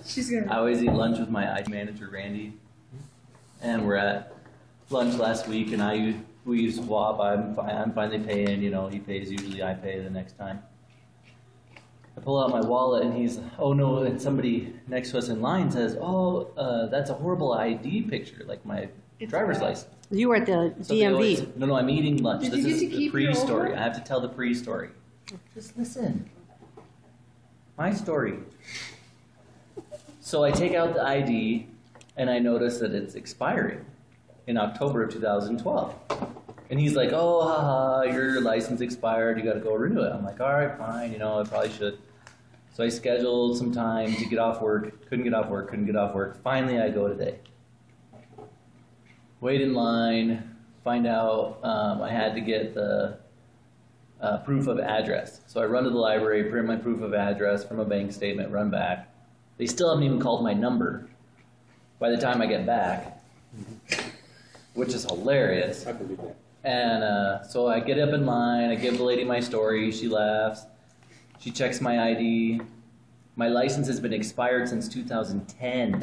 She's gonna. I always eat lunch with my IT manager, Randy, and we're at lunch last week, and we use swap. I'm finally paying. You know, he pays. Usually, I pay the next time. I pull out my wallet, and he's, oh no! And somebody next to us in line says, "Oh, that's a horrible ID picture, like my driver's license." You were at the So they DMV. always, no, I'm eating lunch. Did This you get is to the keep your pre-story. own? I have to tell the pre-story. Just listen. My story. So I take out the ID, and I notice that it's expiring in October of 2012. And he's like, "Oh, haha, your license expired. You got to go renew it." I'm like, "All right, fine. You know, I probably should." So I scheduled some time to get off work. Couldn't get off work. Couldn't get off work. Finally, I go today. Wait in line. Find out I had to get the proof of address. So I run to the library, print my proof of address from a bank statement, run back. They still haven't even called my number by the time I get back, which is hilarious. I believe that. And so I get up in line, I give the lady my story, she laughs, she checks my ID. My license has been expired since 2010.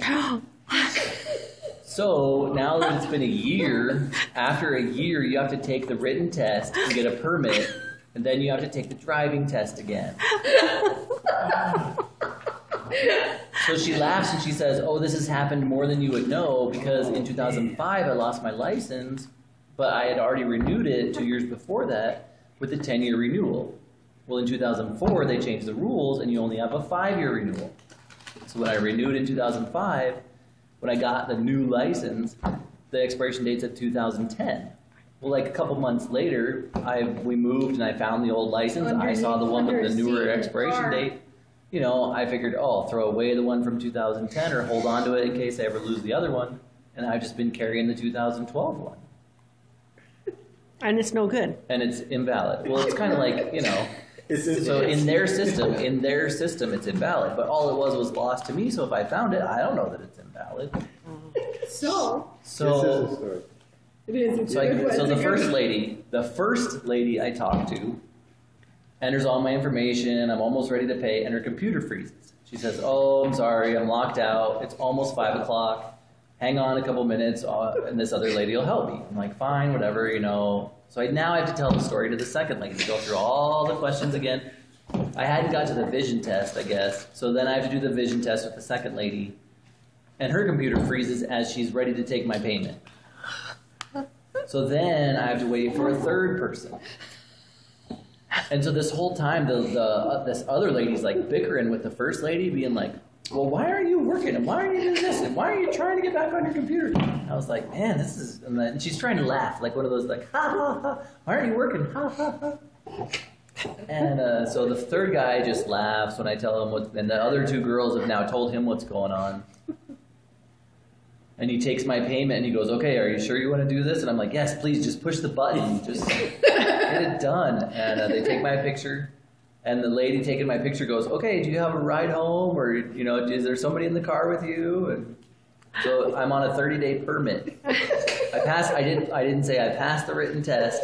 So now that it's been a year, after a year you have to take the written test and get a permit, and then you have to take the driving test again. So she laughs and she says, "Oh, this has happened more than you would know, because in 2005 I lost my license, but I had already renewed it 2 years before that with a 10-year renewal. Well, in 2004 they changed the rules and you only have a 5-year renewal. So when I renewed in 2005, when I got the new license, the expiration date's at 2010. Well, like a couple months later, we moved and I found the old license. I saw the one with the newer expiration date. You know, I figured, oh, I'll throw away the one from 2010 or hold on to it in case I ever lose the other one. And I've just been carrying the 2012 one. And it's no good. And it's invalid. Well, it's kind of like, you know, It's so in their system, it's invalid. But all it was lost to me. So if I found it, I don't know that it's invalid. So This is a story. it is. It's So, a good one. so It's a the good first lady I talked to enters all my information. I'm almost ready to pay, and her computer freezes. She says, "Oh, I'm sorry, I'm locked out. It's almost 5 o'clock. Hang on a couple minutes, and this other lady will help me." I'm like, "Fine, whatever, you know." So now I have to tell the story to the second lady, to go through all the questions again. I hadn't got to the vision test, I guess. So then I have to do the vision test with the second lady, and her computer freezes as she's ready to take my payment. So then I have to wait for a third person. And so this whole time, this other lady's like bickering with the first lady, being like, "Well, why aren't you working? And why aren't you doing this? And why are you trying to get back on your computer?" I was like, "Man, this is..." And then she's trying to laugh, like one of those, like, "Ha ha ha! Why aren't you working? Ha ha ha!" And so the third guy just laughs when I tell him what, and the other two girls have now told him what's going on. And he takes my payment and he goes, "Okay, are you sure you want to do this?" And I'm like, "Yes, please, just push the button. Just get it done." And they take my picture. And the lady taking my picture goes, "Okay, do you have a ride home? Or, you know, is there somebody in the car with you?" And so I'm on a 30-day permit. I didn't say I passed the written test.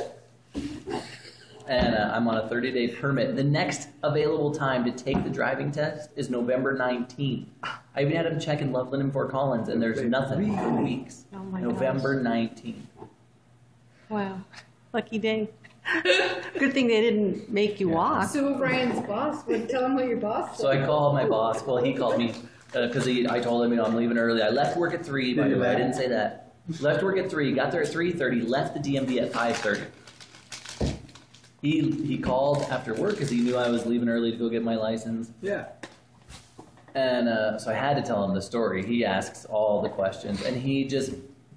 And I'm on a 30-day permit. The next available time to take the driving test is November 19th. I even had them check in Loveland and Fort Collins, and there's nothing for weeks. Oh my November 19th. Wow. Lucky day. Good thing they didn't make you walk. So Brian's boss would tell him what your boss said. So I called my boss. Well, he called me because I told him, you know, I'm leaving early. I left work at 3, by the way. I didn't say that. Left work at 3, got there at 3:30, left the DMV at 5:30. He called after work because he knew I was leaving early to go get my license. Yeah. And so I had to tell him the story. He asks all the questions, and he just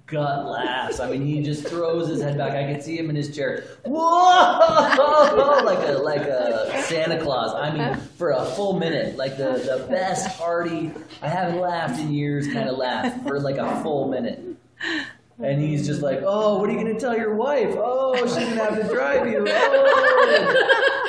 gut laughs. I mean, he just throws his head back. I could see him in his chair. Whoa! like a Santa Claus. I mean, for a full minute, like the best hearty, I haven't laughed in years kind of laugh for like a full minute. And he's just like, "Oh, what are you going to tell your wife? Oh, she's going to have to drive you. Oh."